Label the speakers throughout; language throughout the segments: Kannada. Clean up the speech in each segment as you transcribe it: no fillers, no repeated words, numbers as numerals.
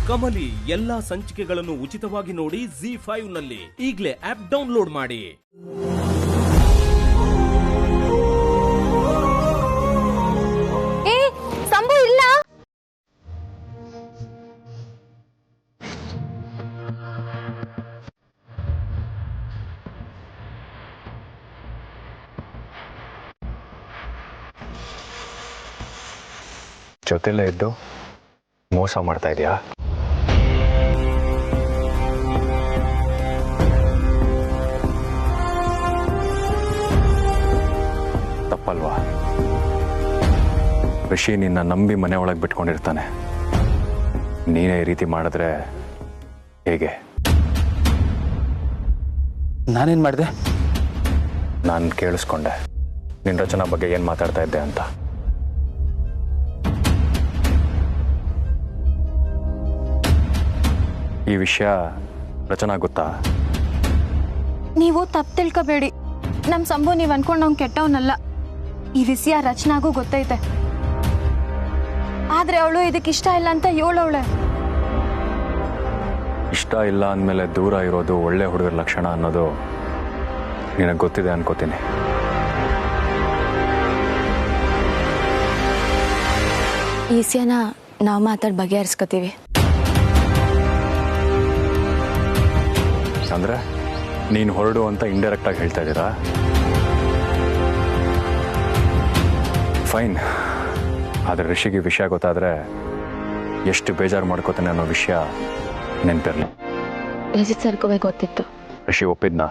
Speaker 1: ಕಮಲಿ ಎಲ್ಲಾ ಸಂಚಿಕೆಗಳನ್ನು ಉಚಿತವಾಗಿ ನೋಡಿ ZEE5 ನಲ್ಲಿ. ಈಗಲೇ ಆಪ್ ಡೌನ್ಲೋಡ್ ಮಾಡಿ.
Speaker 2: ಸಂಭು ಇಲ್ಲ.
Speaker 3: ಜೊತೆಲೇ ಇದ್ದು ಮೋಸ ಮಾಡ್ತಾ ಇದೆಯಾ? ತಪ್ಪಲ್ವಾ? ಋಷಿ ನಿನ್ನ ನಂಬಿ ಮನೆ ಒಳಗೆ ಬಿಟ್ಕೊಂಡಿರ್ತಾನೆ. ನೀನೇ ಈ ರೀತಿ ಮಾಡಿದ್ರೆ ಹೇಗೆ?
Speaker 4: ನಾನೇನು ಮಾಡಿದೆ?
Speaker 3: ನಾನು ಕೇಳಿಸ್ಕೊಂಡೆ ನಿನ್ನ ರಚನಾ ಬಗ್ಗೆ ಏನು ಮಾತಾಡ್ತಾ ಇದ್ದೆ ಅಂತ. ಈ ವಿಷಯ ರಚನಾ ಗೊತ್ತಾ?
Speaker 2: ನೀವು ತಪ್ಪು ತಿಳ್ಕೋಬೇಡಿ. ನಮ್ಮ ಸಂಭು ನೀವು ಅನ್ಕೊಂಡು ಅವ್ನು ಕೆಟ್ಟವನಲ್ಲ. ಈ ವಿಷಯ ರಚನಾಗೂ ಗೊತ್ತೈತೆ. ಆದ್ರೆ ಅವಳು ಇದಕ್ಕೆ ಇಷ್ಟ ಇಲ್ಲ ಅಂತ ಹೇಳವಳೆ.
Speaker 3: ಇಷ್ಟ ಇಲ್ಲ ಅಂದಮೇಲೆ ದೂರ ಇರೋದು ಒಳ್ಳೆ ಹುಡುಗರ ಲಕ್ಷಣ ಅನ್ನೋದು ನಿನಗೆ ಗೊತ್ತಿದೆ ಅನ್ಕೋತೀನಿ.
Speaker 2: ಈ ವಿಷಯನ ನಾವು ಮಾತಾಡಿ ಬಗೆಹರಿಸ್ಕೋತೀವಿ.
Speaker 3: ಅಂದ್ರೆ ನೀನು ಹೊರಡು ಅಂತ ಇಂಡೈರೆಕ್ಟ್ ಆಗಿ ಹೇಳ್ತಾ ಇದ್ದೀರಾ? ಫೈನ್. ಆದರೆ ಋಷಿಗೆ ವಿಷಯ ಗೊತ್ತಾದರೆ ಎಷ್ಟು ಬೇಜಾರು ಮಾಡ್ಕೋತಾನೆ ಅನ್ನೋ ವಿಷಯ ನೆನಪಿರಲಿ.
Speaker 2: ರಜಿತ್ ಸರ್ಕೋವೆ ಗೊತ್ತಿತ್ತು.
Speaker 3: ಋಷಿ ಒಪ್ಪಿದ್ನಾ?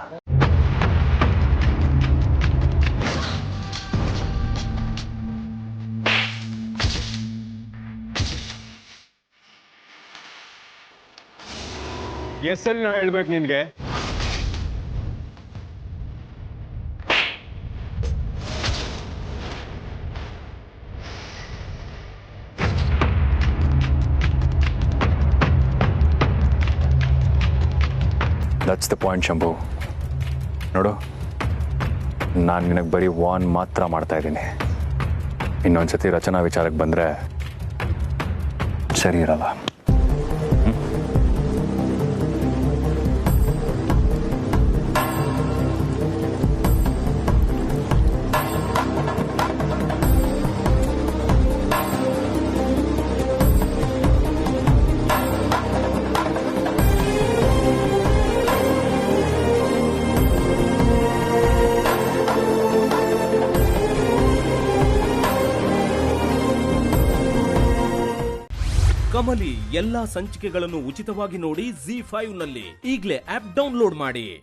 Speaker 5: ಎಸ್ಸಲ್ಲಿ ನಾ ಹೇಳ್ಬೇಕು ನಿನಗೆ?
Speaker 3: That's the point Shambhu. ನೋಡು, ನಾನು ನಿನಗೆ ಬರೀ ವಾನ್ ಮಾತ್ರ ಮಾಡ್ತಾ ಇದ್ದೀನಿ. ಇನ್ನೊಂದ್ಸತಿ ರಚನಾ ವಿಚಾರಕ್ಕೆ ಬಂದರೆ ಸರಿ ಇರಲ್ಲ.
Speaker 1: ಕಮಲಿ ಎಲ್ಲಾ ಸಂಚಿಕೆಗಳನ್ನು ಉಚಿತವಾಗಿ ನೋಡಿ ZEE5 ನಲ್ಲಿ. ಈಗಲೇ ಆಪ್ ಡೌನ್ಲೋಡ್ ಮಾಡಿ.